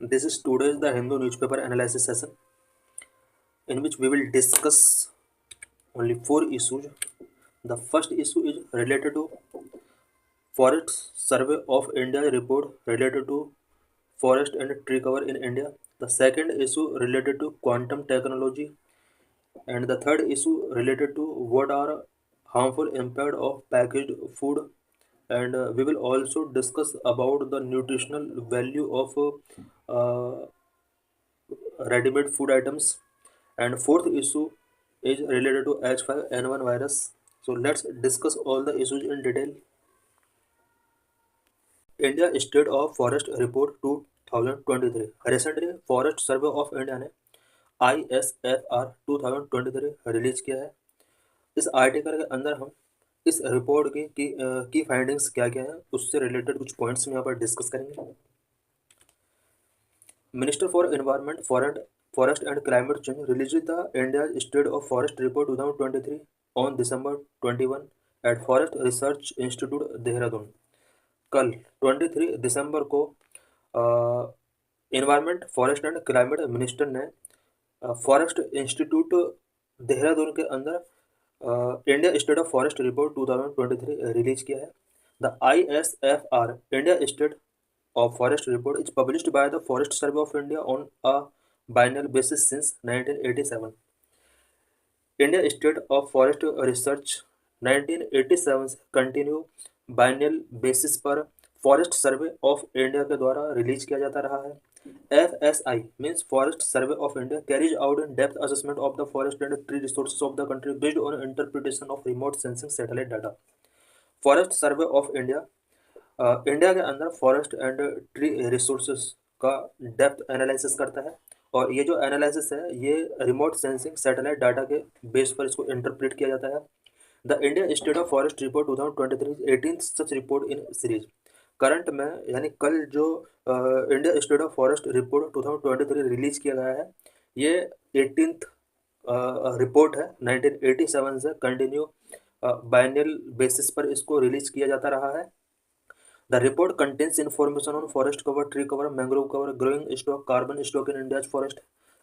This is today's the Hindu newspaper analysis session in which we will discuss only four issues. The first issue is related to Forest Survey of India report related to forest and tree cover in India. The second issue related to quantum technology, and the third issue related to what are harmful impact of packaged food. And we will also discuss about the nutritional value of ready-made food items. And fourth issue is related to H5N1 virus. So let's discuss all the issues in detail. India State of Forest Report 2023. Recently, Forest Survey of India ने ISFR 2023 release किया है। इस article के अंदर हम इस report की findings क्या क्या है उससे रिलेटेड कुछ पॉइंट्स हम यहाँ पर डिस्कस करेंगे। Minister for Environment, Forest and Climate Change released the India State of Forest Report 2023 on December 21 at Forest Research Institute, Dehradun. कल 23 दिसंबर को environment forest and climate minister ने फॉरेस्ट इंस्टीट्यूट देहरादून के अंदर India state of forest report 2023 release किया है। The ISFR India state of forest report is published by the Forest Survey of India on a biennial basis since 1987. India State of Forest Research 1987 से continue biennial basis पर forest survey of India के द्वारा release किया जाता रहा है। FSI means Forest Survey of India carries out in-depth assessment of the forest and tree resources of the country based on interpretation of remote sensing satellite data. Forest Survey of India India के अंदर forest and tree resources का depth analysis करता है और ये जो analysis है ये रिमोट सेंसिंग सैटेलाइट डाटा के बेस पर इसको इंटरप्रेट किया जाता है। The India state of forest report 2023 18th such report in series. Current में यानी कल जो India state of forest report 2023 release किया गया है ये 18th रिपोर्ट है। 1987 से कंटिन्यू बाइनियल बेसिस पर इसको रिलीज किया जाता रहा है। The report contains information on forest cover, tree cover, mangrove cover, growing stock, carbon stock in India's forest,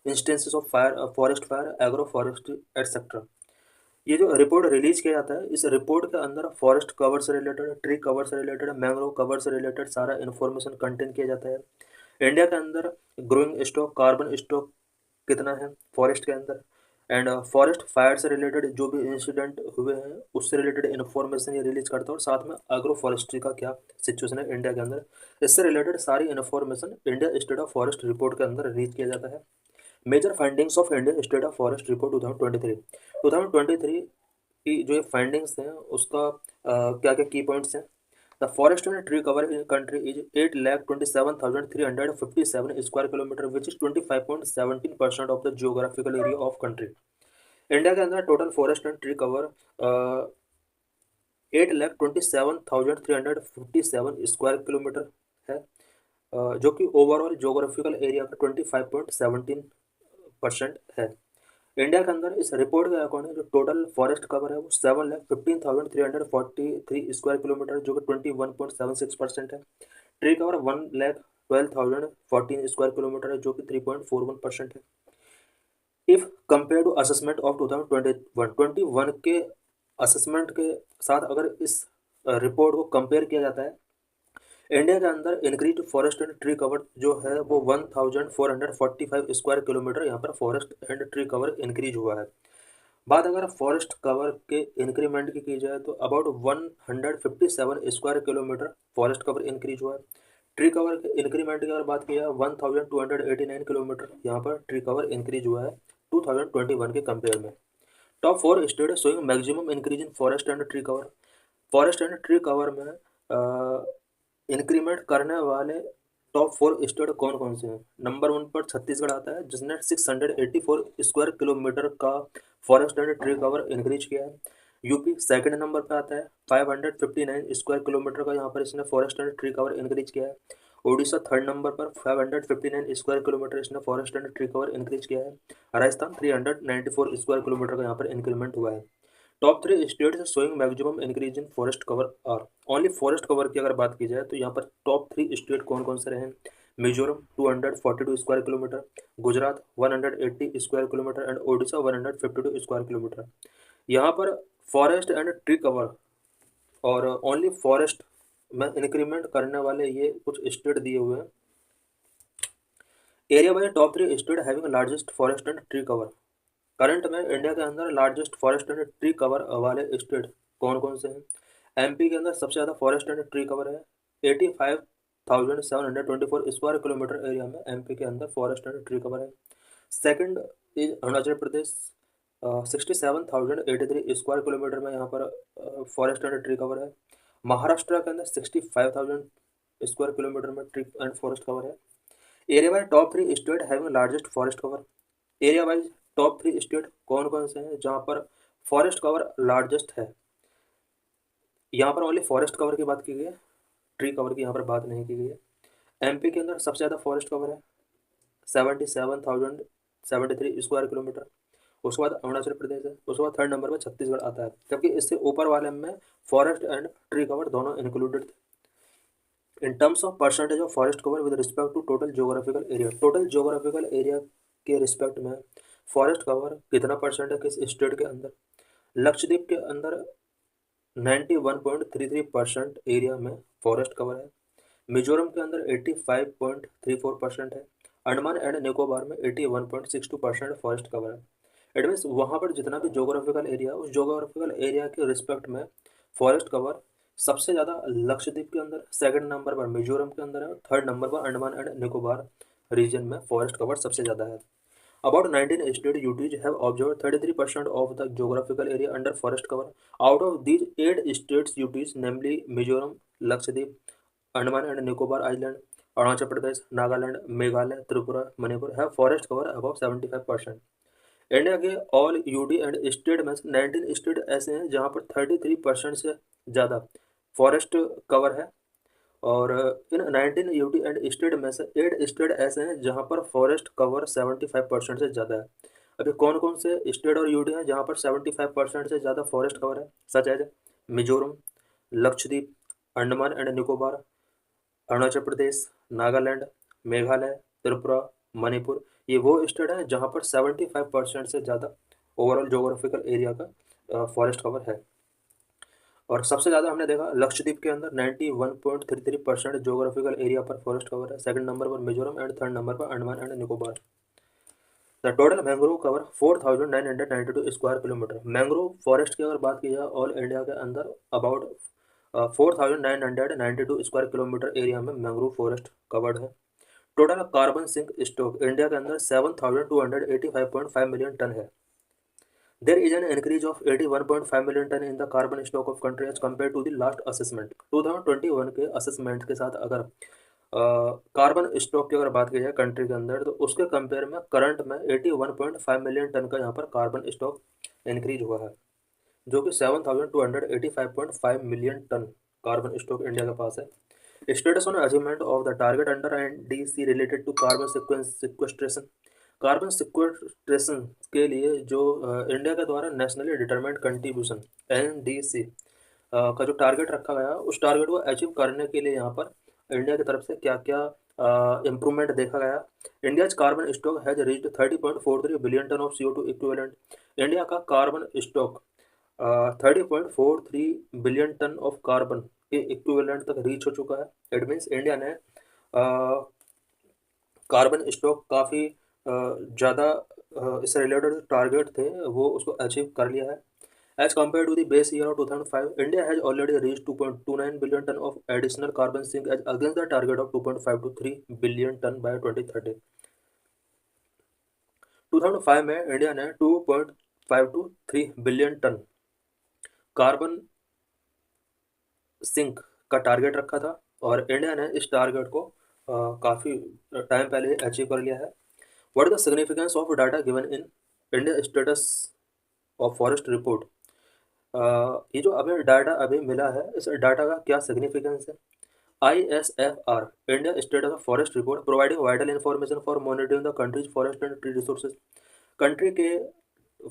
instances of fire, forest fire, agroforestry, etc. ये जो रिपोर्ट रिलीज किया जाता है इस रिपोर्ट के अंदर फॉरेस्ट कवर से रिलेटेड, ट्री कवर से रिलेटेड, मैंग्रोव कवर से रिलेटेड सारा इन्फॉर्मेशन कंटेन किया जाता है। इंडिया के अंदर ग्रोइंग स्टॉक, कार्बन स्टॉक कितना है फॉरेस्ट के अंदर, एंड फॉरेस्ट फायर से रिलेटेड जो भी इंसिडेंट हुए हैं उससे रिलेटेड इन्फॉर्मेशन ये रिलीज करता है और साथ में एग्रो फॉरेस्ट्री का क्या सिचुएशन है इंडिया के अंदर, इससे रिलेटेड सारी information India state of forest report के अंदर रिलीज किया जाता है। Major findings of India state of forest report 2023 की जो ये फाइंडिंग्स हैं उसका क्या क्या की पॉइंट्स हैं। The forest and tree cover in country is 8,27,357 square kilometre which is 25.17% of the geographical area of country. India के अंदर total forest and tree cover 8,27,357 square kilometre है, जो कि ओवरऑल जियोग्राफिकल एरिया का 25.17% है। इंडिया के अंदर इस रिपोर्ट के अकॉर्डिंग जो टोटल फॉरेस्ट कवर है वो 7,15,343 स्क्वायर किलोमीटर जो कि 21.76% है। ट्री कवर 1,12,014 स्क्वायर किलोमीटर है जो कि 3.41% है। If compare to assessment of 2021 के असेसमेंट के साथ अगर इस रिपोर्ट को कंपेयर किया जाता है, इंडिया के अंदर increase forest and tree cover जो है वो 1,445 स्क्वायर किलोमीटर यहाँ पर forest and tree cover increase हुआ है। बात अगर फॉरेस्ट कवर के इंक्रीमेंट की जाए तो about 157 square kilometre forest cover increase हुआ है। ट्री कवर के इंक्रीमेंट की अगर बात की जाए 1,289 किलोमीटर यहाँ पर ट्री कवर इंक्रीज हुआ है 2021 के कंपेयर में। Top 4 state showing maximum increase in forest and tree cover. Forest and tree cover में इंक्रीमेंट करने वाले टॉप 4 स्टेट कौन कौन से हैं। नंबर 1 पर छत्तीसगढ़ आता है जिसने 684 स्क्वायर किलोमीटर का forest and tree cover increase किया है। यूपी सेकंड नंबर पर आता है 559 स्क्वायर किलोमीटर का यहाँ पर इसने forest and tree cover increase किया है। ओडिशा थर्ड नंबर पर 559 स्क्वायर किलोमीटर इसने forest and tree cover increase किया है। राजस्थान 394 स्क्वायर किलोमीटर का यहाँ पर इंक्रीमेंट हुआ है। Top 3 states showing maximum increase in forest cover are. Only forest cover की अगर बात की जाए तो यहाँ पर टॉप 3 स्टेट कौन कौन से रहे हैं। Mizoram 242 square kilometre, Gujarat 180 square kilometre and Odisha 152 square kilometre. यहाँ पर फॉरेस्ट एंड ट्री कवर और ओनली फॉरेस्ट में इंक्रीमेंट करने वाले ये कुछ स्टेट दिए हुए हैं। Area wise top 3 state having largest forest and tree cover. Current में इंडिया के अंदर largest forest and tree cover वाले स्टेट कौन कौन से हैं? एमपी के अंदर सबसे ज़्यादा फॉरेस्ट एंड ट्री कवर है, 85,724 स्क्वायर किलोमीटर एरिया में एमपी के अंदर फॉरेस्ट एंड ट्री कवर है। Second is Arunachal Pradesh, 67,083 square kilometre में यहाँ पर फॉरेस्ट एंड ट्री कवर है। महाराष्ट्र के अंदर 65,000 स्क्वायर किलोमीटर में ट्री एंड फॉरेस्ट कवर है। Area wise top 3 state having largest forest cover. Area wise top 3 state कौन कौन से हैं जहाँ पर फॉरेस्ट कवर लार्जेस्ट है? यहाँ पर ओनली फॉरेस्ट कवर की बात की गई है, ट्री कवर की यहाँ पर बात नहीं की गई है। एमपी के अंदर सबसे ज़्यादा फॉरेस्ट कवर है, 77,073 स्क्वायर किलोमीटर। उसके बाद अरुणाचल प्रदेश है, उसके बाद थर्ड नंबर पर छत्तीसगढ़ आता है, जबकि इससे ऊपर वाले में फॉरेस्ट एंड ट्री कवर दोनों इंक्लूडेड थे। In terms of percentage of forest cover with respect to total geographical area, total geographical area के रिस्पेक्ट में फॉरेस्ट कवर कितना परसेंट है किस स्टेट के अंदर? लक्षद्वीप के अंदर 91.33% एरिया में फॉरेस्ट कवर है, मिजोरम के अंदर 85.34% है, अंडमान एंड निकोबार में 81.62% फॉरेस्ट कवर है। इट मीन्स वहाँ पर जितना भी ज्योग्राफिकल एरिया उस ज्योग्राफिकल एरिया के रिस्पेक्ट में फॉरेस्ट कवर सबसे ज़्यादा लक्षद्वीप के अंदर, सेकंड नंबर पर मिजोरम के अंदर है, थर्ड नंबर पर अंडमान एंड निकोबार रीजन में फॉरेस्ट कवर सबसे ज़्यादा है। About 19 state UTs have observed 33% of the geographical area under forest cover. Out of these 8 states UTs, namely Mizoram, Lakshadweep, Andaman and Nicobar Island, Arunachal Pradesh, Nagaland, Meghalaya, Tripura, Manipur, have forest cover above 75%. India के all UT and state में 19 state ऐसे हैं जहाँ पर 33% से ज़्यादा forest cover है, और इन 19 यूटी एंड स्टेट में से 8 स्टेट ऐसे हैं जहाँ पर फॉरेस्ट कवर 75% से ज़्यादा है। अभी कौन कौन से स्टेट और यूटी हैं जहाँ पर 75% से ज़्यादा फॉरेस्ट कवर है? Such as Mizoram, Lakshadweep, Andaman and Nicobar, Arunachal Pradesh, Nagaland, Meghalaya, Tripura, Manipur, ये वो स्टेट हैं जहाँ पर 75% से ज़्यादा ओवरऑल जोग्राफिकल एरिया का फॉरेस्ट कवर है। और सबसे ज़्यादा हमने देखा लक्षद्वीप के अंदर 91.33% जोग्राफिकल एरिया पर फॉरेस्ट कवर है, सेकंड नंबर पर मिजोरम एंड थर्ड नंबर पर Andaman and Nicobar. The total mangrove cover 4,992 square kilometre. Mangrove forest की अगर बात की जाए ऑल इंडिया के अंदर अबाउट 4,992 स्क्वायर किलोमीटर एरिया में मैंग्रोव फॉरेस्ट कवर्ड है। Total carbon sink stock India के अंदर 7,285.5 मिलियन टन है। There is an increase of 81.5 million ton in the carbon stock of country as compared to the last assessment. 2021 के assessment के साथ अगर carbon stock की अगर बात की जाए कंट्री के अंदर तो उसके कंपेयर में करंट में 81.5 मिलियन टन का यहाँ पर कार्बन स्टॉक इंक्रीज हुआ है, जो कि 7,285.5 million tonne carbon stock India के पास है। Status on achievement of the target under NDC related to carbon sequestration. Carbon sequestration के लिए जो इंडिया के द्वारा नेशनली डिटरमाइंड कंट्रीब्यूशन NDC का जो टारगेट रखा गया उस टारगेट को अचीव करने के लिए यहाँ पर इंडिया की तरफ से क्या क्या इम्प्रूवमेंट देखा गया। India's carbon stock has reached 30.43 billion ton of CO2 equivalent. India का carbon stock 30.43 billion ton of carbon के इक्विवेलेंट तक रीच हो चुका है। इट मीन्स इंडिया ने कार्बन स्टॉक काफ़ी ज़्यादा इससे रिलेटेड टारगेट थे वो उसको अचीव कर लिया है। As compare to the base year of 2005, India has already reach 2.29 billion ton of additional carbon sink as against the target of 2.5 to 3 billion tonne by 2030। 2005 में इंडिया ने 2.5 to 3 billion tonne carbon sink का target रखा था और India ने इस target को काफ़ी टाइम पहले अचीव कर लिया है। What is the significance of data given in India status of forest report. ये जो अभी डाटा अभी मिला है इस डाटा का क्या सिग्निफिकेंस है? ISFR India status of forest report providing vital information for monitoring the countries forest and tree resources. Country के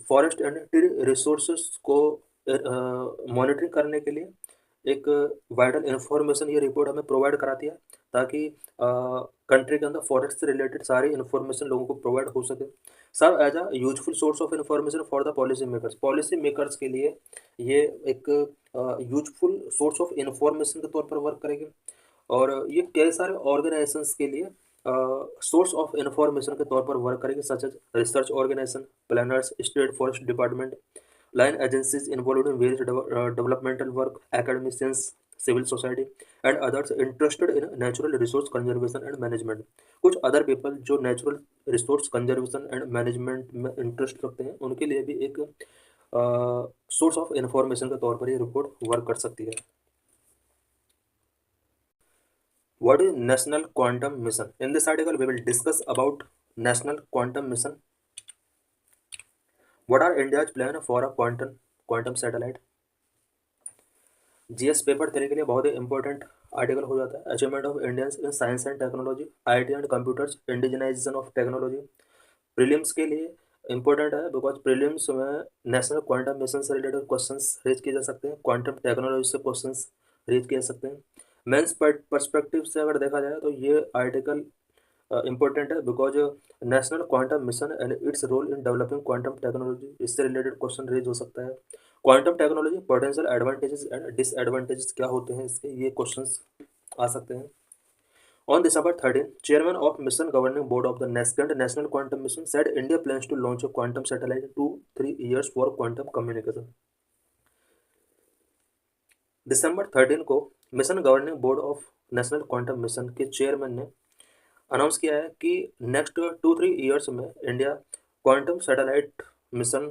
फॉरेस्ट एंड ट्री रिसोर्सेज को मॉनिटरिंग करने के लिए एक वाइटल इन्फॉर्मेशन ये रिपोर्ट हमें प्रोवाइड कराती है, ताकि कंट्री के अंदर फॉरेस्ट से रिलेटेड सारी इन्फॉर्मेशन लोगों को प्रोवाइड हो सके। Serve as a useful source of information for the policy makers के लिए ये एक यूजफुल सोर्स ऑफ इन्फॉर्मेशन के तौर पर वर्क करेगी। और ये कई सारे ऑर्गेनाइजेशंस के लिए सोर्स ऑफ इंफॉर्मेशन के तौर पर वर्क करेगी, such as research organisation, planners, state forest department, line agencies involved in various developmental work, academicians, civil society, and others interested in natural resource conservation and management. कुछ other people जो natural resource conservation and management में interest रखते हैं, उनके लिए भी एक source of information के तौर पर ये रिपोर्ट वर्क कर सकती है। What is National Quantum Mission? In this article, we will discuss about National Quantum Mission. What are India's plan for a quantum satellite? GS paper 3 के लिए बहुत ही इंपॉर्टेंट आर्टिकल हो जाता है। Achievement of Indians in science and technology, IT and computers, indigenisation of technology. Prelims के लिए important है, बिकॉज प्रीलिम्स में नेशनल क्वांटम मिशन से रिलेटेड क्वेश्चंस रेज किए जा सकते हैं, क्वांटम टेक्नोलॉजी से क्वेश्चंस रेज किए जा सकते हैं। मेंस पर्सपेक्टिव से अगर देखा जाए तो ये आर्टिकल इम्पोर्टेंट है, because national quantum mission and its role in developing quantum technology, इससे रिलेटेड क्वेश्चन रेज हो सकता है। Quantum technology potential advantages and disadvantages क्या होते हैं इसके, ये क्वेश्चंस आ सकते हैं। On December 13, Chairman of Mission Governing Board of the National Quantum Mission said India plans to launch a quantum satellite in 2-3 years for quantum communication. दिसंबर 13 को mission governing board of national quantum mission के chairman ने announce किया है कि next 2-3 years में India quantum satellite mission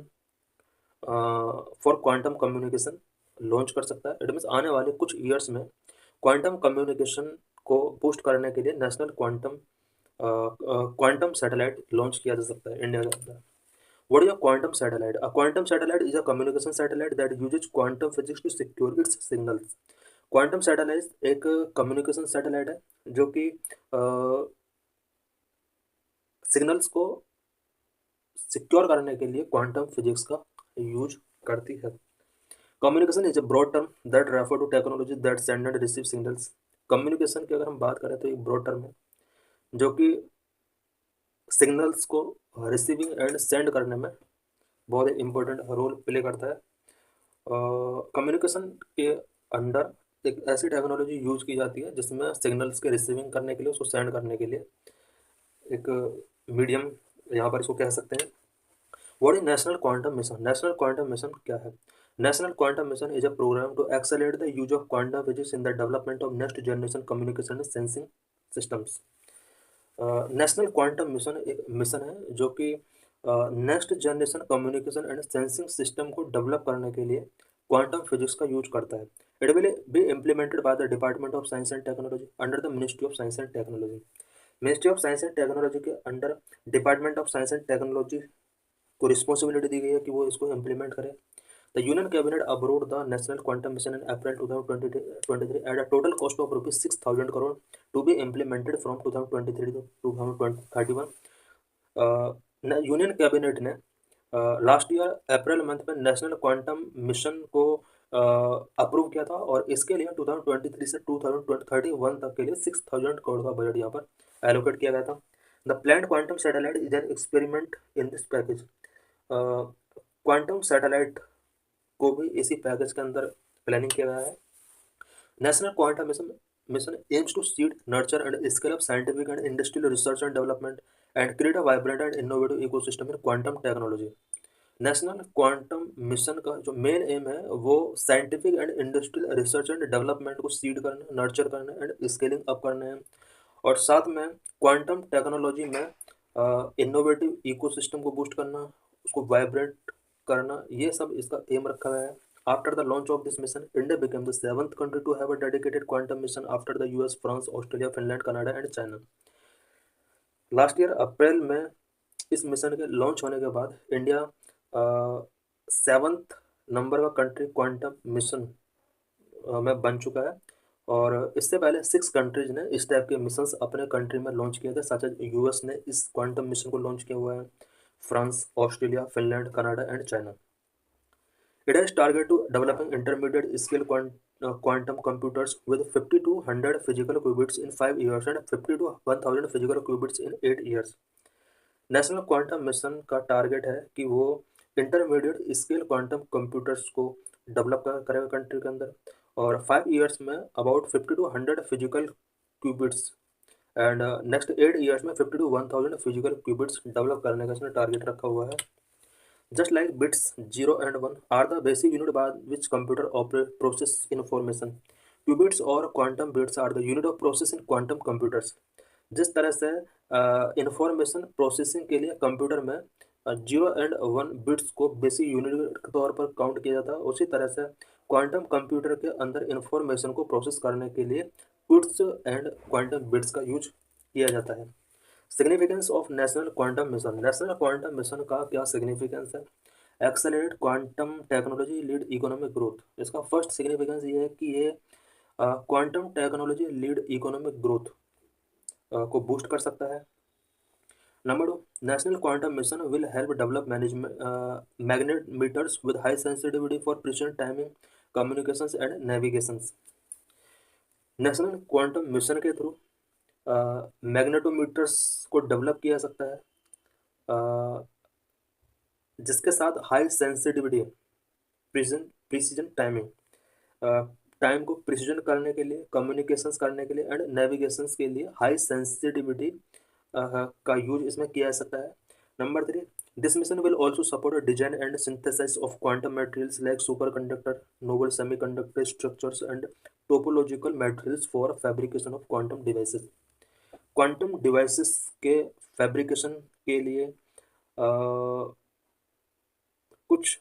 for quantum communication launch कर सकता है। इट मीन्स आने वाले कुछ ईयर्स में क्वांटम कम्युनिकेशन को बूस्ट करने के लिए नेशनल क्वांटम सैटेलाइट लॉन्च किया जा सकता है इंडिया के अंदर। What is a quantum satellite? A quantum satellite is a communication satellite that uses quantum physics to secure its signals. Quantum satellite एक कम्युनिकेशन सैटेलाइट है जो कि सिग्नल्स को सिक्योर करने के लिए क्वांटम फिजिक्स का यूज करती है। Communication is a broad term that refer to technology that send and receive signals. Communication की अगर हम बात करें तो एक ब्रॉड टर्म है जो कि सिग्नल्स को रिसीविंग एंड सेंड करने में बहुत ही इम्पोर्टेंट रोल प्ले करता है। कम्युनिकेशन के अंडर एक ऐसी टेक्नोलॉजी यूज की जाती है जिसमें सिग्नल्स के रिसीविंग करने के लिए, उसको सेंड करने के लिए एक मीडियम यहाँ पर इसको कह सकते हैं। What is national quantum mission? National quantum mission क्या है? National quantum mission is a programme to accelerate the use of quantum physics in the development of next generation communication and sensing systems. National quantum mission एक mission है जो कि next generation communication and sensing system को develop करने के लिए quantum physics का use करता है। It will be implemented by the department of science and technology under the ministry of science and technology. Ministry of science and technology के under department of science and technology को responsibility दी गई है कि वो इसको इम्प्लीमेंट करे। The Union Cabinet approved the National Quantum Mission in April 2023 at a total cost of rupees 6,000 crore to be implemented from 2023 to 2031. Union cabinet ने last year April month में नेशनल क्वांटम मिशन को approve किया था और इसके लिए 2023 से 2031 तक के लिए 6,000 करोड़ का बजट यहाँ पर एलोकेट किया गया था। The planned quantum satellite is an experiment in this package. Quantum satellite को भी इसी पैकेज के अंदर प्लानिंग किया गया है। National quantum mission aims to seed, nurture and scale up scientific and industrial research and development and create a vibrant and innovative ecosystem in quantum technology. National quantum mission का जो main M है वो scientific and industrial research and development को seed करना, nurture करना and scaling up करना है, और साथ में क्वांटम टेक्नोलॉजी में इनोवेटिव इकोसिस्टम को बूस्ट करना, उसको वाइब्रेंट करना, ये सब इसका एम रखा गया है। After the launch of this mission, India became the 7th country to have a dedicated quantum mission after the US, France, Australia, Finland, Canada and China. Last year April में इस mission के launch होने के बाद India 7th number का country quantum mission में बन चुका है, और इससे पहले 6 कंट्रीज ने इस टाइप के मिशंस अपने कंट्री में लॉन्च किए थे, सच एज यूएस ने इस क्वांटम मिशन को लॉन्च किया हुआ है, France, Australia, Finland, Canada and China. It has target to developing intermediate scale quantum computers with 50 to 100 physical qubits in 5 years and 50 to 1000 physical qubits in 8 years. National quantum mission का target है कि वो intermediate scale quantum computers को develop करेगा country के अंदर, और 5 years में about 50 to 100 physical qubits and next 8 years में 50 टू 1000 फिजिकल क्यूबिट्स डेवलप करने का इसने टारगेट रखा हुआ है. Just like bits 0 and 1 are the basic unit by which computer process information, qubits और quantum bits are the unit of process in quantum computers. जिस तरह से इंफॉर्मेशन प्रोसेसिंग के लिए कंप्यूटर में 0 एंड 1 बिट्स को बेसिक यूनिट के तौर पर काउंट किया जाता है, उसी तरह से क्वांटम कंप्यूटर के अंदर इंफॉर्मेशन को प्रोसेस करने के लिए बिट्स एंड क्वांटम बिट्स का यूज किया जाता है. Significance of national quantum mission. National quantum mission का क्या सिग्निफिकेंस है? Accelerate quantum technology lead economic growth. इसका फर्स्ट सिग्निफिकेंस ये है कि ये quantum technology lead economic growth को बूस्ट कर सकता है. Number 2, national quantum mission will help develop magnetometers with high sensitivity for precision timing communications and navigations. National quantum mission के थ्रू मैग्नेटोमीटर्स को डेवलप किया जा सकता है जिसके साथ high sensitivity, precision timing, time को प्रिसीजन करने के लिए, कम्युनिकेशंस करने के लिए एंड नेविगेशंस के लिए हाई सेंसिटिविटी का यूज इसमें किया जा सकता है. Number 3, this mission will also support design and synthesise of quantum materials like superconductor, noble semiconductor structures and topological materials for fabrication of quantum devices. Quantum devices के fabrication के लिए कुछ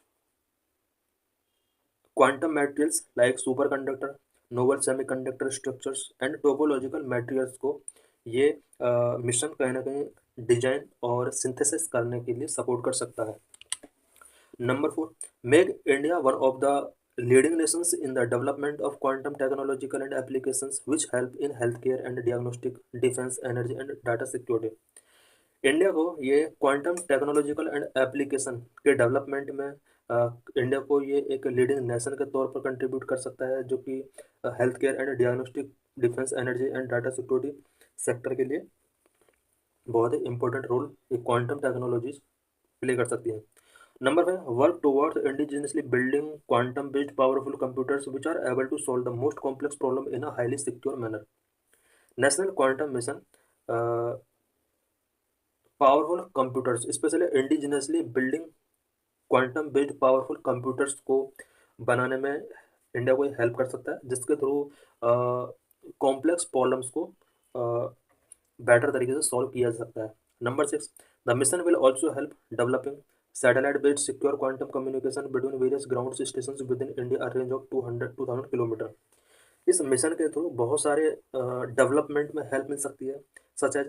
quantum materials like superconductor, noble semiconductor structures and topological materials को ये mission कहीं ना कहीं design और सिंथेसिस करने के लिए सपोर्ट कर सकता है. Number 4, make India one of the leading nations in the development of quantum technological and applications which help in healthcare and diagnostic, defense, energy and data security. India को ये quantum technological and application के development में India को ये एक leading nation के तौर पर कंट्रीब्यूट कर सकता है, जो कि health care and diagnostic, defence, energy and data security sector के लिए बहुत ही इंपॉर्टेंट रोल ये क्वांटम टेक्नोलॉजीज प्ले कर सकती हैं. Number 5, work towards indigenously building quantum-based powerful computers which are able to solve the most complex problem in a highly secure manner. National Quantum Mission powerful computers, especially indigenously building quantum-based powerful computers को बनाने में India को help कर सकता है, जिसके through complex problems को better तरीके से सॉल्व किया जा सकता है. Number 6, the mission will also help developing satellite-based secure quantum communication between various ground stations within India a range of 200 kilometre. इस मिशन के थ्रू बहुत सारे डेवलपमेंट में हेल्प मिल सकती है, such as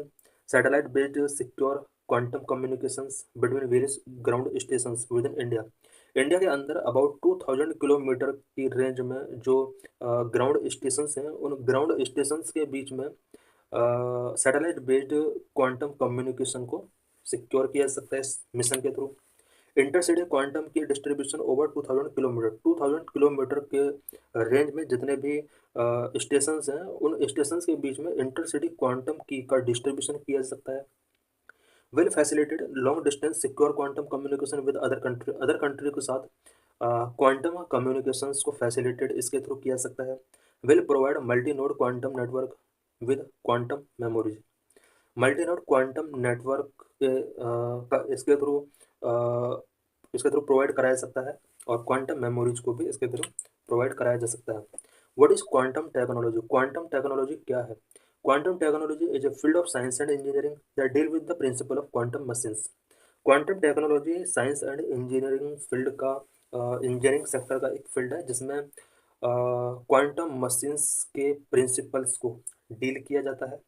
satellite based secure quantum communications between various ground stations within India. India के अंदर अबाउट 2000 किलोमीटर की रेंज में जो ग्राउंड स्टेशंस हैं, उन ग्राउंड स्टेशंस के बीच में सैटेलाइट बेस्ड क्वांटम कम्युनिकेशन को सिक्योर किया जा सकता है इस मिशन के थ्रू. इंटरसिटी क्वांटम की डिस्ट्रीब्यूशन ओवर 2000 किलोमीटर के रेंज में जितने भी स्टेशंस हैं, उन स्टेशंस के बीच में इंटरसिटी क्वांटम की का डिस्ट्रीब्यूशन किया जा सकता है. Will facilitate long distance secure quantum communication with other country के साथ क्वांटम कम्युनिकेशंस को फैसिलिटेट इसके थ्रू किया जा सकता है. Will provide multi node quantum network with quantum memories. Multi node quantum network इसके थ्रू प्रोवाइड कराया जा सकता है, और क्वांटम मेमोरीज को भी इसके थ्रू प्रोवाइड कराया जा सकता है. What is quantum technology? Quantum technology क्या है? Quantum technology is a field of science and engineering that deal with the principle of quantum machines. Quantum technology science and engineering field का engineering sector का एक field है जिसमें quantum machines के principles को deal किया जाता है.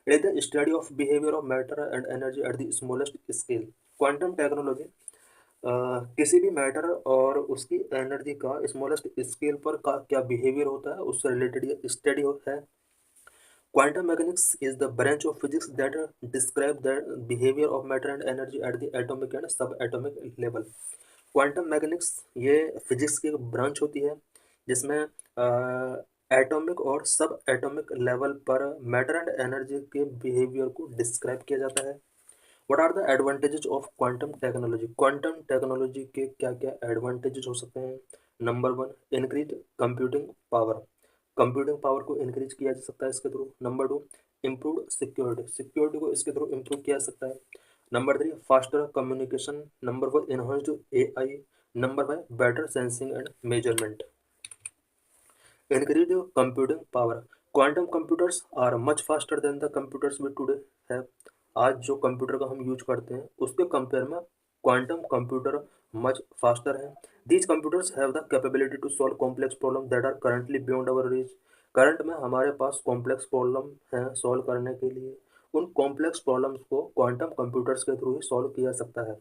It is the study of behaviour of matter and energy at the smallest scale. Quantum technology किसी भी मैटर और उसकी एनर्जी का स्मॉलेस्ट स्केल पर का क्या बिहेवियर होता है उससे रिलेटेड ये स्टडी होता है. Quantum mechanics is the branch of physics that describe the behaviour of matter and energy at the atomic and subatomic level. Quantum mechanics ये फिजिक्स की एक ब्रांच होती है जिसमें एटॉमिक और सब एटॉमिक लेवल पर मैटर एंड एनर्जी के behaviour को डिस्क्राइब किया जाता है। What are the advantages of quantum technology? Quantum technology के क्या क्या एडवांटेजेस हो सकते हैं? Number 1, increase computing power. Computing power को इंक्रीज किया जा सकता है इसके through. Number 2, improve security. Security को इसके थ्रू इम्प्रूव किया जा सकता है। Number 3, faster communication. Number 4, enhanced AI। Number 5, better sensing and measurement. Increased computing power. Quantum computers are much faster than the computers we today have. आज जो computer का हम यूज करते हैं उसके कंपेयर में क्वांटम कंप्यूटर मच फास्टर है। These computers have the capability to solve complex problem that are currently beyond our reach. Current में हमारे पास कॉम्प्लेक्स प्रॉब्लम है सॉल्व करने के लिए, उन कॉम्प्लेक्स प्रॉब्लम्स को क्वांटम कंप्यूटर्स के थ्रू ही सॉल्व किया सकता है।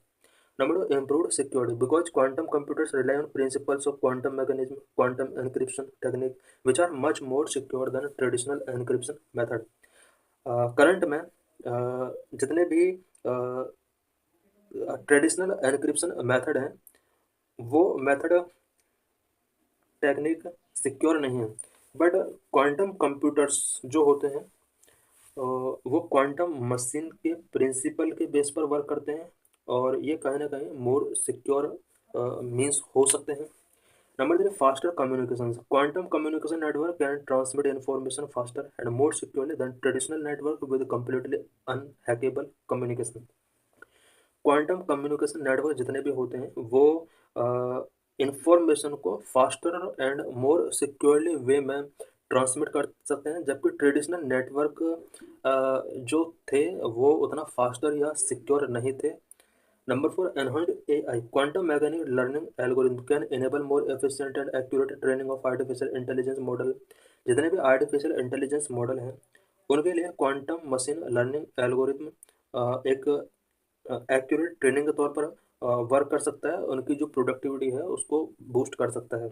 Number 2, improved security. Because quantum computers rely on principles of quantum mechanism, quantum encryption technique, which are much more secure than traditional encryption method. Current में जितने भी traditional encryption method हैं वो मेथड टेक्निक सिक्योर नहीं है, but quantum computers जो होते हैं वो क्वांटम मशीन के प्रिंसिपल के बेस पर वर्क करते हैं और ये कहीं ना कहीं मोर सिक्योर मीन्स हो सकते हैं। Number 3, faster communication. Quantum communication network can transmit information faster and more securely than traditional network with completely unhackable communication. Quantum communication network जितने भी होते हैं वो इंफॉर्मेशन को faster and more securely way में ट्रांसमिट कर सकते हैं, जबकि ट्रेडिशनल नेटवर्क जो थे वो उतना फास्टर या सिक्योर नहीं थे। Number 4, enhanced AI। Quantum mechanic learning algorithm can enable more efficient and accurate training of artificial intelligence model. जितने भी आर्टिफिशियल इंटेलिजेंस मॉडल हैं उनके लिए क्वांटम मशीन लर्निंग एल्गोरिथम एक एक्यूरेट ट्रेनिंग के तौर पर वर्क कर सकता है, उनकी जो प्रोडक्टिविटी है उसको बूस्ट कर सकता है।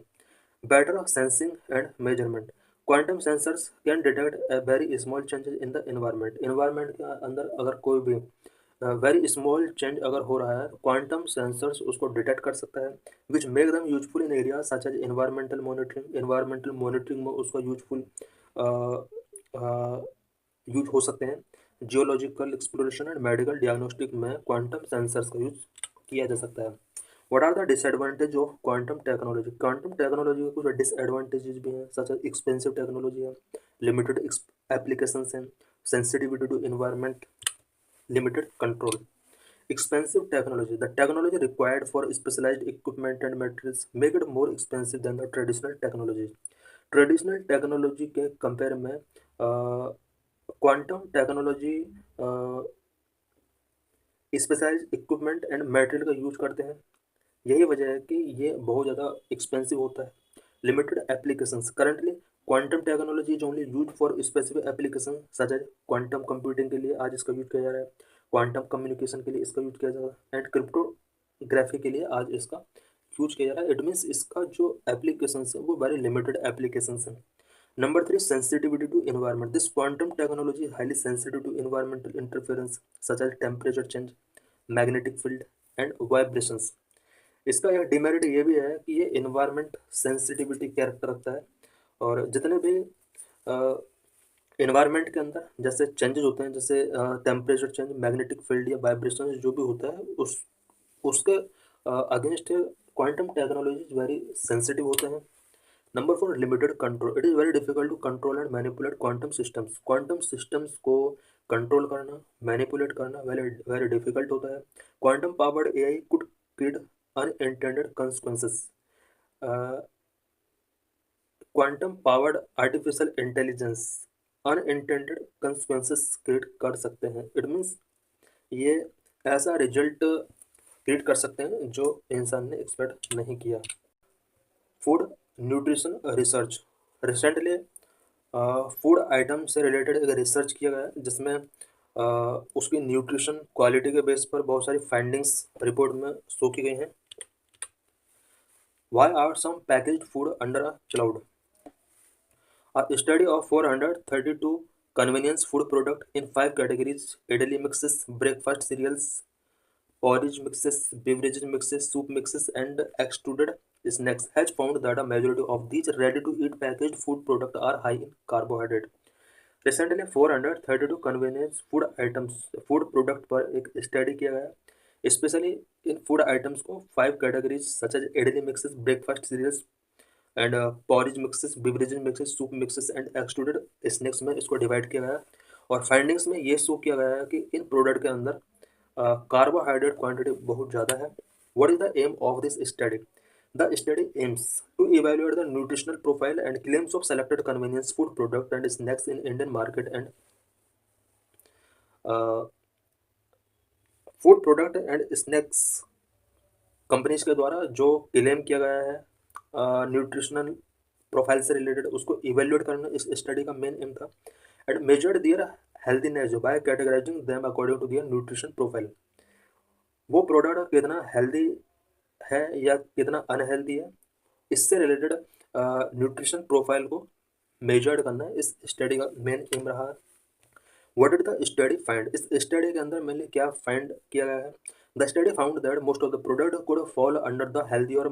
Better sensing and measurement. Quantum sensors can detect very small changes in the environment. Environment के अंदर अगर कोई भी वेरी स्मॉल चेंज अगर हो रहा है, क्वांटम सेंसर्स उसको डिटेक्ट कर सकता है, which make them useful in area such as environmental monitoring. Environmental monitoring में उसका यूजफुल यूज हो सकते हैं। Geological exploration and medical diagnostic में क्वांटम सेंसर्स का यूज किया जा सकता है। What are the disadvantage of quantum technology? Quantum technology के कुछ डिसएडवांटेजेस भी हैं, सच एज एक्सपेंसिव टेक्नोलॉजी है, लिमिटेड एप्लीकेशंस हैं, sensitivity to environment, limited control. Expensive technology. The technology required for specialized equipment and materials make it more expensive than the traditional technology. Traditional technology के compare में quantum technology specialised equipment and material का use करते हैं। यही वजह है कि ये बहुत ज़्यादा एक्सपेंसिव होता है। Limited applications. Currently quantum technology is only use for specific application such as quantum computing के लिए आज इसका यूज किया जा रहा है, क्वांटम कम्युनिकेशन के लिए इसका यूज किया जा रहा है एंड क्रिप्टोग्राफी के लिए आज इसका यूज किया जा रहा है। इट मीन्स इसका जो एप्लीकेशन है वो वेरी लिमिटेड एप्लीकेशन है। Number 3, sensitivity to environment. This quantum technology highly sensitive to environmental interference such as temperature change, magnetic field and vibrations. इसका एक डिमेरिट ये भी है कि ये इन्वायरमेंट सेंसिटिविटी कैरेक्टर रखता है और जितने भी इन्वायरमेंट के अंदर जैसे चेंजेस होते हैं, जैसे टेम्परेचर चेंज, मैग्नेटिक फील्ड या वाइब्रेशन जो भी होता है उसके against quantum technology very sensitive होते हैं। Number 4, limited control. It is very difficult to control and manipulate quantum systems. Quantum systems को कंट्रोल करना, मैनिपुलेट करना वेरी वेरी डिफिकल्ट होता है। Quantum powered AI could create unintended consequences। Quantum powered artificial intelligence unintended consequences create कर सकते हैं। It means ये ऐसा रिजल्ट क्रिएट कर सकते हैं जो इंसान ने एक्सपेक्ट नहीं किया। Food nutrition research. Recently food item से रिलेटेड एक रिसर्च किया गया है जिसमें उसकी न्यूट्रिशन क्वालिटी के बेस पर बहुत सारी फाइंडिंग्स रिपोर्ट में शो की गई हैं। Why are some packaged food under a cloud? A study of 432 convenience food products in 5 categories: idli mixes, breakfast cereals, porridge mixes, beverages mixes, soup mixes, and extruded snacks has found that a majority of these ready-to-eat packaged food products are high in carbohydrate. Recently, 432 convenience food product पर एक study किया गया, specially in food items को 5 categories such as idli mixes, breakfast cereals and porridge mixes, beverages mixes, soup mixes and extruded snacks में इसको divide किया गया। और फाइंडिंग्स में ये शो किया गया है कि इन प्रोडक्ट के अंदर कार्बोहाइड्रेट क्वांटिटी बहुत ज़्यादा है। What is the aim of this study? The study aims to evaluate the nutritional profile and claims of selected convenience food products and snacks in Indian market and uh, food product and snacks companies के द्वारा जो claim किया गया है nutritional profile से related, उसको evaluate करना इस स्टडी का मेन एम था। And measured their healthiness by categorizing them according to their nutrition profile. वो प्रोडक्ट कितना हेल्दी है या कितना अनहेल्दी है, इससे रिलेटेड न्यूट्रिशन प्रोफाइल को मेजर्ड करना इस स्टडी का मेन एम रहा है। What did the study find? इस स्टडी के अंदर मैंने क्या फाइंड किया गया है? The study found that most of the product could fall under the healthy और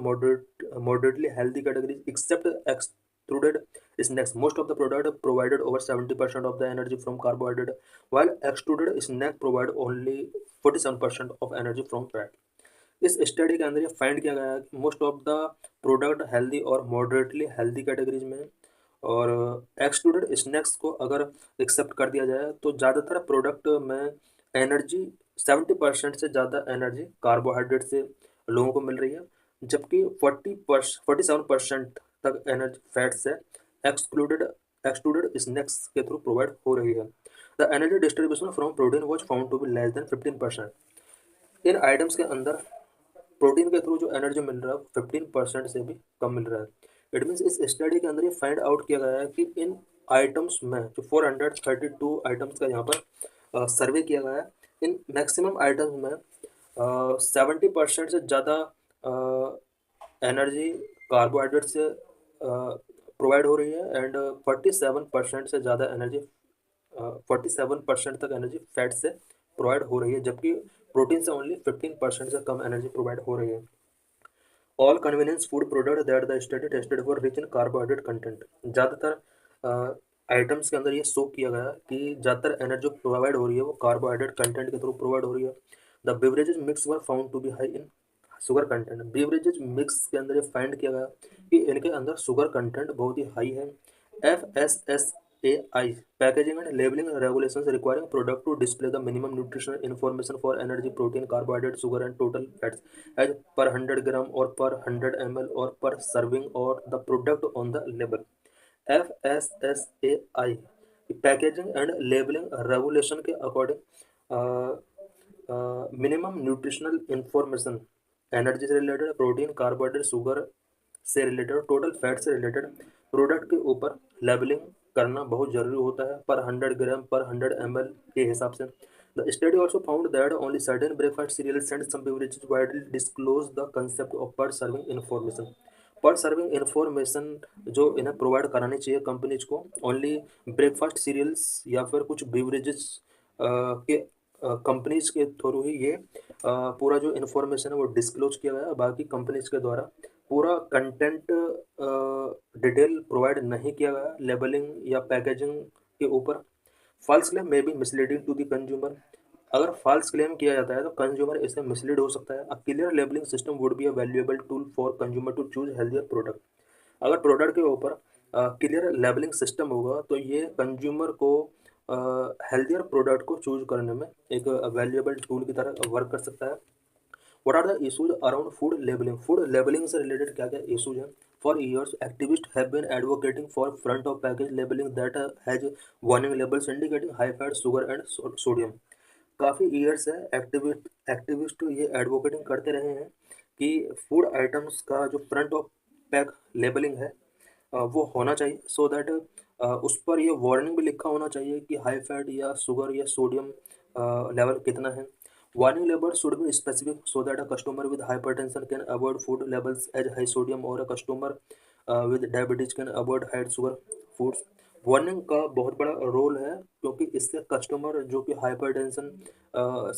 moderately healthy categories except extruded snacks. Most of the product provided over 70% of the energy from carbohydrate, while extruded snack provide only 47% of energy from fat. इस study के अंदर ये find किया गया है कि most of the product healthy और moderately healthy categories में, और एक्सक्लूडेड स्नैक्स को अगर एक्सेप्ट कर दिया जाए तो ज़्यादातर प्रोडक्ट में एनर्जी 70% से ज़्यादा एनर्जी कार्बोहाइड्रेट से लोगों को मिल रही है, जबकि 47% तक एनर्जी फैट से एक्सक्लूडेड स्नैक्स के थ्रू प्रोवाइड हो रही है। The energy distribution from protein was found to be less than 15%। इन आइटम्स के अंदर प्रोटीन के थ्रू जो एनर्जी मिल रहा है 15% से भी कम मिल रहा है। इट मीन्स इस स्टडी के अंदर ये फाइंड आउट किया गया है कि इन आइटम्स में जो 432 आइटम्स का यहाँ पर सर्वे किया गया है, इन मैक्सिमम आइटम्स में 70% से ज़्यादा एनर्जी कार्बोहाइड्रेट से प्रोवाइड हो रही है एंड 47% से ज़्यादा एनर्जी 47% तक एनर्जी फैट से प्रोवाइड हो रही है, जबकि प्रोटीन से ओनली 15% से कम एनर्जी प्रोवाइड हो रही है। All convenience food product that the study tested for rich in carbohydrate content. ज़्यादातर आइटम्स के अंदर ये शो किया गया कि ज़्यादातर एनर्जी प्रोवाइड हो रही है वो कार्बोहाइड्रेट कंटेंट के थ्रू प्रोवाइड हो रही है। The beverages mix were found to be high in sugar content. Beverages mix के अंदर ये फाइंड किया गया कि इनके अंदर शुगर कंटेंट बहुत ही हाई है। FSSAI packaging and labeling regulations requiring product to display the minimum nutritional information for energy, protein, carbohydrate, sugar and total fats as per 100 gram or per 100 ml or per serving or the product on the label। FSSAI packaging and labelling regulation के according minimum nutritional information energy से related, protein, carbohydrate, sugar से related, total fat से related product के ऊपर labelling करना बहुत जरूरी होता है पर 100 ग्राम पर 100 ml के हिसाब से। The study also found that only certain breakfast cereals and some beverages widely disclose the concept of per serving information. Per serving information जो इन्हें प्रोवाइड करानी चाहिए कंपनीज को, ओनली ब्रेकफास्ट सीरियल्स या फिर कुछ बेवरेजेस के कंपनीज के थ्रू ही ये पूरा जो इन्फॉर्मेशन है वो डिस्क्लोज किया गया है। बाकी कंपनीज के द्वारा पूरा कंटेंट डिटेल प्रोवाइड नहीं किया गया लेबलिंग या पैकेजिंग के ऊपर। False claim may be misleading to the consumer. अगर फॉल्स क्लेम किया जाता है तो कंज्यूमर इससे मिसलीड हो सकता है। A clear labelling system would be a valuable tool for consumer to choose healthier product. अगर प्रोडक्ट के ऊपर क्लियर लेबलिंग सिस्टम होगा तो ये कंज्यूमर को हेल्थियर प्रोडक्ट को चूज करने में एक वैल्यूएबल टूल की तरह वर्क कर सकता है। What are the issues around food labeling? Food labeling से related क्या क्या issues हैं? For years, activists have been advocating for front of package labeling that has warning labels indicating high fat, sugar and sodium। काफ़ी years है activist ये advocating करते रहे हैं कि फूड आइटम्स का जो फ्रंट ऑफ पैक लेबलिंग है वो होना चाहिए, सो दैट उस पर ये वार्निंग भी लिखा होना चाहिए कि हाई फैट या शुगर या सोडियम लेवल कितना है। Warning labels should be specific so that a customer with hypertension can avoid food labels as high sodium or a customer with diabetes can avoid high sugar foods। Warning का बहुत बड़ा role है क्योंकि इससे customer जो कि hypertension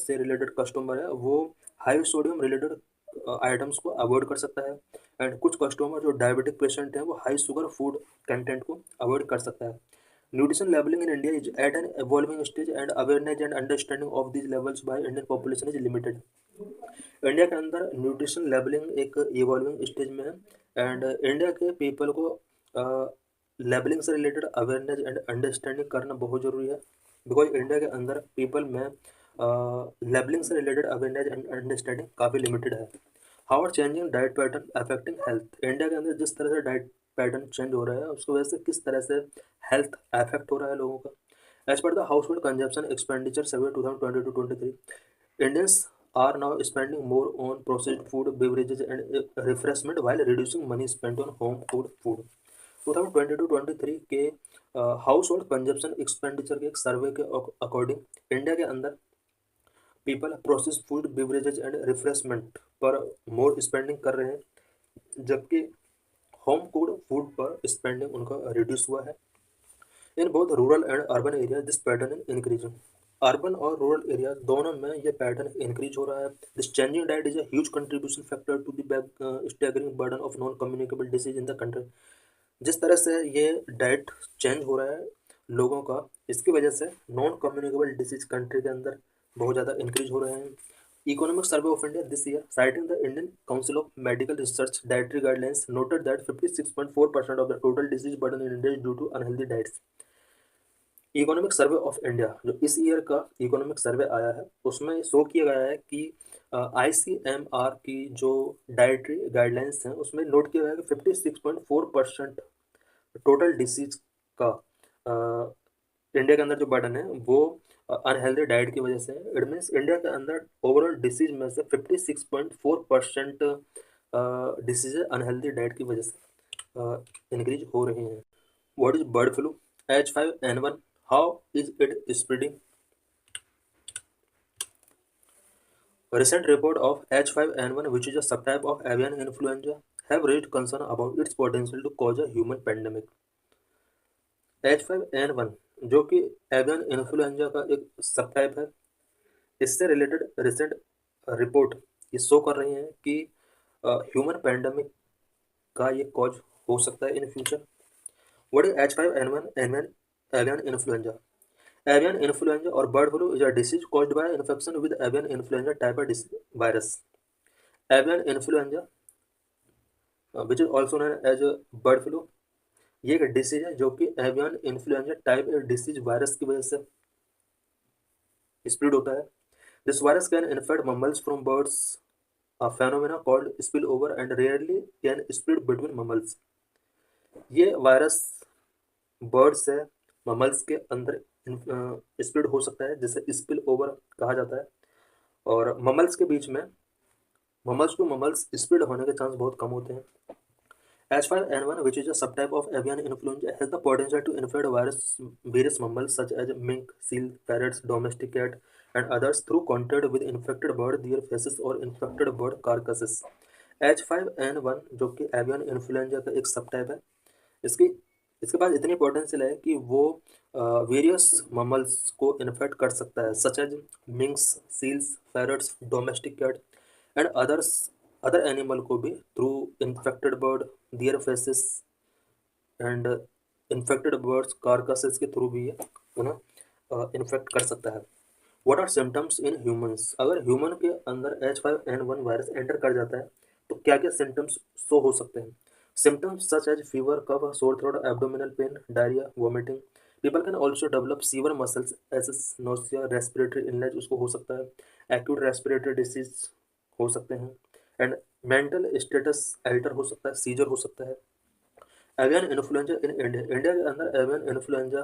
से related customer है वो हाई सोडियम रिलेटेड आइटम्स को अवॉइड कर सकता है। एंड कुछ कस्टमर जो डायबिटिक पेशेंट हैं वो हाई शुगर फूड कंटेंट को अवॉइड कर सकता है। Nutrition labelling in India is at an evolving stage and awareness and understanding of these levels by Indian population is limited. India के अंदर न्यूट्रिशन लेबलिंग एक evolving stage में है and India के पीपल को लेबलिंग से रिलेटेड अवेयरनेस एंड अंडरस्टैंडिंग करना बहुत ज़रूरी है, बिकॉज इंडिया के अंदर पीपल में लेबलिंग से रिलेटेड अवेयरनेस एंड अंडरस्टैंडिंग काफ़ी लिमिटेड है। How are changing diet pattern affecting health. India के अंदर जिस तरह से डाइट पैटर्न चेंज हो रहा है उसकी वजह से किस तरह से हेल्थ अफेक्ट हो रहा है लोगों का। एज पर the household consumption expenditure survey 2020-23, Indians are now spending more on processed food, beverages, and refreshment while reducing money spent on home cooked food. 2022-23 के हाउस होल्ड कंजप्शन एक्सपेंडिचर के एक सर्वे के अकॉर्डिंग इंडिया के अंदर people processed food, beverages and refreshment पर more spending कर रहे हैं, जबकि होम कुक्ड फूड पर स्पेंडिंग उनका रिड्यूस हुआ है। In both rural and urban area this pattern is increasing. Urban और रूरल एरिया दोनों में ये पैटर्न इंक्रीज हो रहा है। This changing diet is a huge contribution factor to the staggering burden of non communicable disease in the country. जिस तरह से ये डाइट चेंज हो रहा है लोगों का, इसकी वजह से नॉन कम्युनिकेबल डिसीज कंट्री के अंदर बहुत ज़्यादा इंक्रीज हो रहे हैं। Economic survey of India this year citing the Indian Council of Medical Research dietary guidelines noted that 56.4% of the total disease burden in India is due to unhealthy diets। Economic survey of India जो इस year का economic survey आया है उसमें show किया गया है कि ICMR की जो डाइटरी गाइडलाइंस हैं उसमें नोट किया गया है कि 56.4% टोटल डिसीज का इंडिया के अंदर जो बर्डन है वो अनहेल्दी डाइट की वजह से है। इट मीन्स इंडिया के अंदर ओवरऑल डिसीज में से 56.4% डिसीज अनहेल्दी डाइट की वजह से इंक्रीज हो रहे हैं। What is bird flu H5N1? How is it spreading? A recent report of H5N1, which is a subtype of avian influenza, have raised concern about its potential to cause a human pandemic. H5N1 जो कि avian influenza का एक subtype है, इससे related recent report ये show कर रही हैं कि ह्यूमन पैंडमिक का ये कॉज हो सकता है in future. What is H5N1 avian influenza? Avian influenza or bird flu is a disease caused by infection with avian influenza type of virus. Avian influenza, which is also known as bird flu, ये एक disease है जो कि avian influenza type disease virus की वजह से spread होता है। This virus can infect mammals from birds, a phenomena called spillover, and rarely can spread between mammals। ये वायरस बर्ड से ममल्स के अंदर स्प्रेड हो सकता है जिसे स्पिल ओवर कहा जाता है, और ममल्स के बीच में ममल्स टू ममल्स स्प्रेड होने के चांस बहुत कम होते हैं। H5N1, which is a subtype of avian influenza, has the potential to infect various mammals such as mink, seal, parrots, domestic cat, and others through contact with infected bird, their feces, or infected bird carcasses। H5N1 जो कि avian influenza का एक subtype है, इसकी इसके पास इतनी potential है कि वो वेरियस ममल्स को इन्फेक्ट कर सकता है, such as minks, seals, parrots, domestic cat and other animal को भी through infected bird, their faeces and infected birds carcasses के थ्रू भी ये उन्हें इन्फेक्ट कर सकता है। What are symptoms in humans? अगर ह्यूमन के अंदर H5N1 वायरस एंटर कर जाता है तो क्या क्या सिम्टम्स शो हो सकते हैं? Symptoms such as fever, cough, sore throat, abdominal pain, diarrhea, vomiting. People can also develop severe muscles as nausea, respiratory illness उसको हो सकता है, acute respiratory disease हो सकते हैं, and mental status alter हो सकता है, seizure हो सकता है। Avian influenza in India, India के अंदर एवियन इन्फ्लुएंजा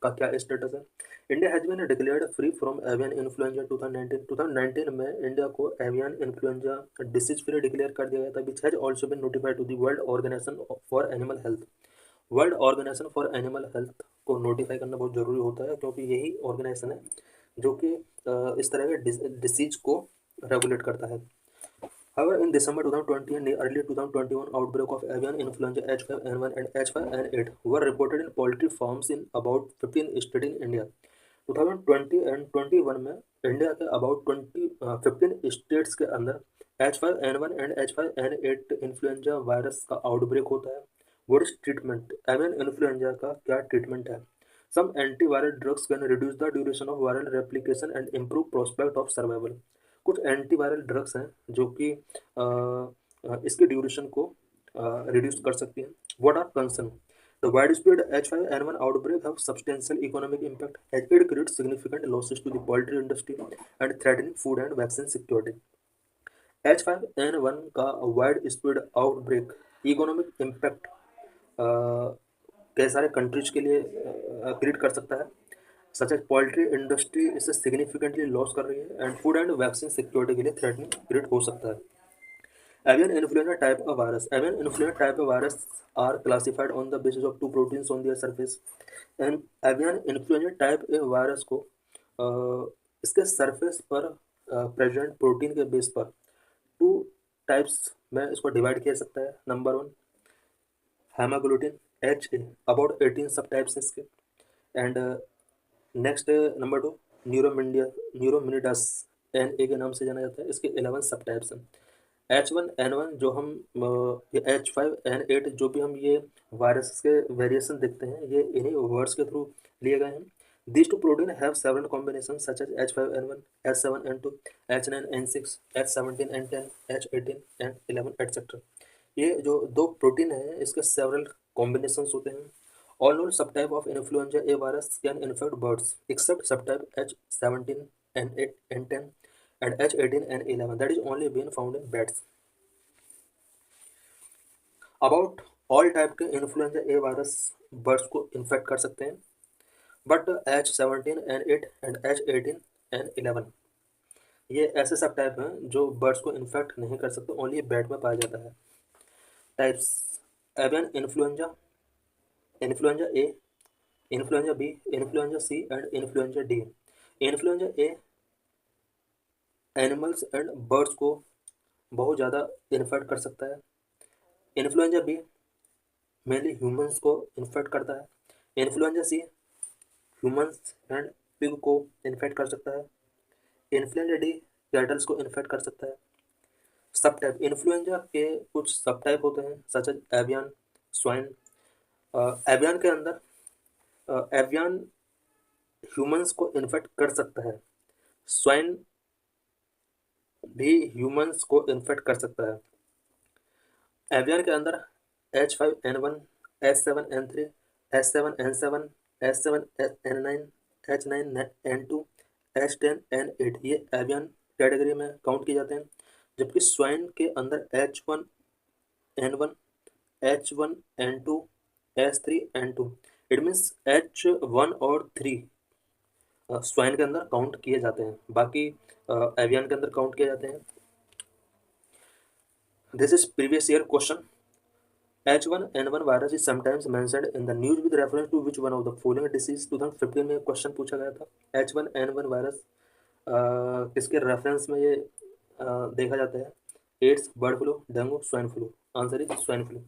का क्या स्टेटस है? India has been declared free from avian influenza 2019 में इंडिया को avian influenza disease free declare कर दिया गया था, which has also been notified to the world organisation for animal health. World organisation for animal health को notify करना बहुत ज़रूरी होता है, क्योंकि यही ऑर्गेनाइजेशन है जो कि इस तरह के डिसीज को रेगुलेट करता है। However, in December 2020 and early 2021, outbreak of avian influenza H5N1 and H5N8 were reported in poultry farms in about 15 states in India। 2020 and 21 में इंडिया के अबाउट 15 स्टेट्स के अंदर H5N1 and H5N8 influenza virus का outbreak होता है। What is treatment? Avian influenza का क्या treatment है? Some antiviral drugs can reduce the duration of viral replication and improve prospect of survival. कुछ एंटीवायरल ड्रग्स हैं जो कि इसके ड्यूरेशन को रिड्यूस कर सकती हैं। What are concern? The widespread H5N1 outbreak have substantial economic impact as it creates significant losses to the poultry industry and threatening food and vaccine security. H5N1 का wide spread outbreak economic impact कई सारे countries के लिए create कर सकता है, such as poultry industry इससे significantly loss कर रही है and food and vaccine security के लिए थ्रेटनिंग क्रिएट हो सकता है। Avian influenza type of virus. Avian influenza type of virus are classified on the basis of two proteins on their surface. And avian influenza type A virus को इसके surface पर present protein के base पर two types में इसको divide किया सकता है। नंबर 1 हेमाग्लूटिन HA, अबाउट 18 सब टाइप्स इसके। एंड नेक्स्ट नंबर 2 न्यूरोमिनिडास NA के नाम से जाना जाता है, इसके 11 सब टाइप्स हैं। H1N1 जो हम H5N8 जो भी हम ये वायरस के वेरिएशन देखते हैं ये इन्हीं वर्ड्स के थ्रू लिए गए हैं। These two protein have several combinations such as H5N1, H7N2, H9N6, H17N10, H18 and 11 etc. ये जो दो प्रोटीन हैं इसके सेवरल कॉम्बिनेशंस होते हैं। All known subtype of influenza A virus can infect birds except subtype H17N8 N10 and H18 and 11 that is only been found in bats. About all type के influenza ए virus birds को infect कर सकते हैं, but H17N8 and H18N11 ये ऐसे सब type हैं जो बर्ड्स को इन्फेक्ट नहीं कर सकते, ओनली बैट में पाया जाता है। Types avian influenza, influenza A, influenza B, influenza C and influenza D. Influenza A animals and birds को बहुत ज़्यादा इन्फेक्ट कर सकता है। इन्फ्लुएंजा बी मेनली ह्यूमंस को इन्फेक्ट करता है। Influenza C humans and pig को इन्फेक्ट कर सकता है। इन्फ्लुएंजा डी कैटल्स को इन्फेक्ट कर सकता है। सब टाइप इन्फ्लुएंजा के कुछ सब टाइप होते हैं such as avian, swine. Avian के अंदर एवियन ह्यूमंस को इन्फेक्ट कर सकता है, स्वाइन भी ह्यूमंस को इन्फेक्ट कर सकता है। एवियन के अंदर H5N1, H7N3, H7N7, H7N9, H9N2, H10N8 ये एवियन कैटेगरी में काउंट किए जाते हैं, जबकि स्वाइन के अंदर H1N1, H1N2, H3N2 it means H1 और 3 स्वाइन के अंदर काउंट किए जाते हैं, बाकी एवियन के अंदर काउंट किए जाते हैं। This is previous year question. H1N1 virus is sometimes mentioned in the news with reference to which one of the following disease? 2015 में क्वेश्चन पूछा गया था H1N1 वायरस किसके रेफरेंस में ये देखा जाता है? AIDS, bird flu, dengue, swine flu. Answer is swine flu.